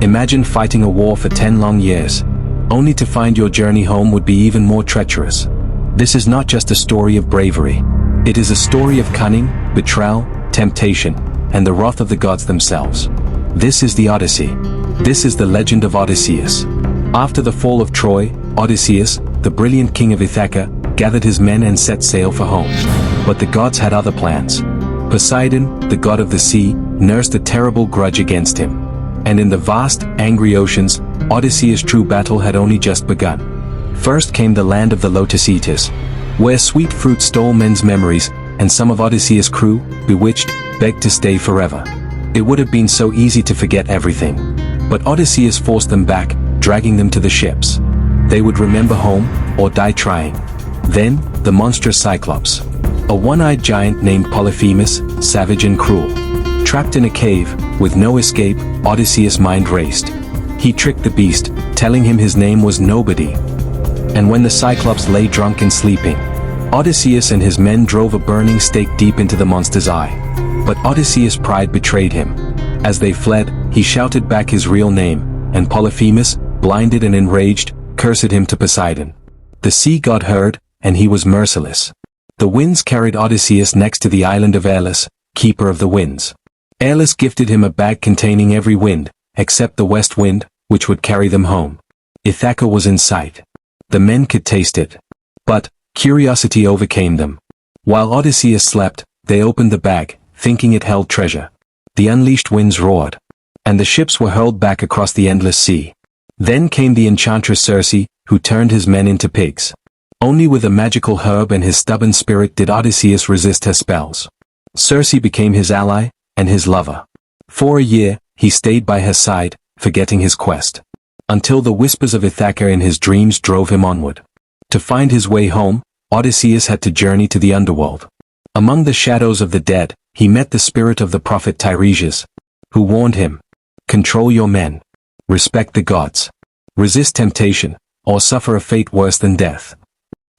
Imagine fighting a war for 10 long years, only to find your journey home would be even more treacherous. This is not just a story of bravery. It is a story of cunning, betrayal, temptation, and the wrath of the gods themselves. This is the Odyssey. This is the legend of Odysseus. After the fall of Troy, Odysseus, the brilliant king of Ithaca, gathered his men and set sail for home. But the gods had other plans. Poseidon, the god of the sea, nursed a terrible grudge against him. And in the vast, angry oceans, Odysseus' true battle had only just begun. First came the land of the Lotus-eaters, where sweet fruit stole men's memories, and some of Odysseus' crew, bewitched, begged to stay forever. It would have been so easy to forget everything. But Odysseus forced them back, dragging them to the ships. They would remember home, or die trying. Then, the monstrous Cyclopes. A one-eyed giant named Polyphemus, savage and cruel. Trapped in a cave, with no escape, Odysseus' mind raced. He tricked the beast, telling him his name was Nobody. And when the Cyclops lay drunk and sleeping, Odysseus and his men drove a burning stake deep into the monster's eye. But Odysseus' pride betrayed him. As they fled, he shouted back his real name, and Polyphemus, blinded and enraged, cursed him to Poseidon. The sea god heard, and he was merciless. The winds carried Odysseus next to the island of Aeolus, keeper of the winds. Aeolus gifted him a bag containing every wind, except the west wind, which would carry them home. Ithaca was in sight. The men could taste it. But curiosity overcame them. While Odysseus slept, they opened the bag, thinking it held treasure. The unleashed winds roared, and the ships were hurled back across the endless sea. Then came the enchantress Circe, who turned his men into pigs. Only with a magical herb and his stubborn spirit did Odysseus resist her spells. Circe became his ally, and his lover. For a year, he stayed by her side, forgetting his quest. Until the whispers of Ithaca in his dreams drove him onward. To find his way home, Odysseus had to journey to the underworld. Among the shadows of the dead, he met the spirit of the prophet Tiresias, who warned him, "Control your men. Respect the gods. Resist temptation, or suffer a fate worse than death."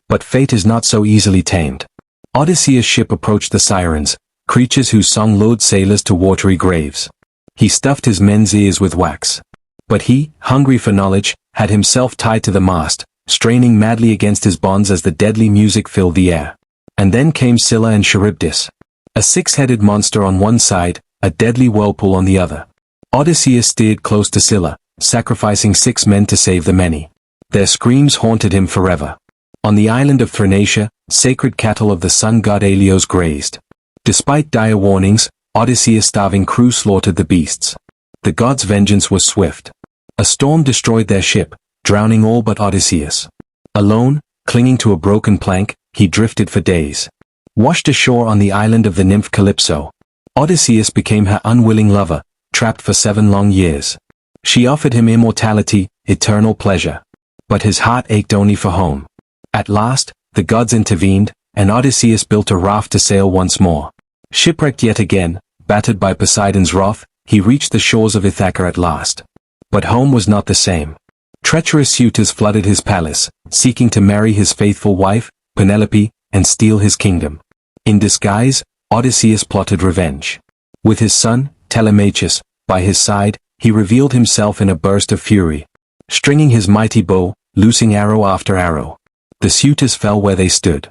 But fate is not so easily tamed. Odysseus' ship approached the sirens, creatures whose song lured sailors to watery graves. He stuffed his men's ears with wax. But he, hungry for knowledge, had himself tied to the mast, straining madly against his bonds as the deadly music filled the air. And then came Scylla and Charybdis. A six-headed monster on one side, a deadly whirlpool on the other. Odysseus steered close to Scylla, sacrificing 6 men to save the many. Their screams haunted him forever. On the island of Thrinacia, sacred cattle of the sun god Helios grazed. Despite dire warnings, Odysseus' starving crew slaughtered the beasts. The god's vengeance was swift. A storm destroyed their ship, drowning all but Odysseus. Alone, clinging to a broken plank, he drifted for days. Washed ashore on the island of the nymph Calypso, Odysseus became her unwilling lover, trapped for 7 long years. She offered him immortality, eternal pleasure. But his heart ached only for home. At last, the gods intervened, and Odysseus built a raft to sail once more. Shipwrecked yet again, battered by Poseidon's wrath, he reached the shores of Ithaca at last. But home was not the same. Treacherous suitors flooded his palace, seeking to marry his faithful wife, Penelope, and steal his kingdom. In disguise, Odysseus plotted revenge. With his son, Telemachus, by his side, he revealed himself in a burst of fury. Stringing his mighty bow, loosing arrow after arrow. The suitors fell where they stood.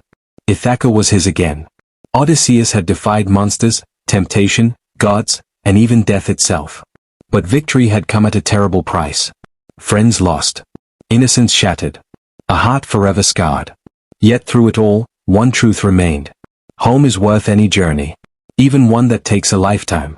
Ithaca was his again. Odysseus had defied monsters, temptation, gods, and even death itself. But victory had come at a terrible price. Friends lost. Innocence shattered. A heart forever scarred. Yet through it all, one truth remained. Home is worth any journey. Even one that takes a lifetime.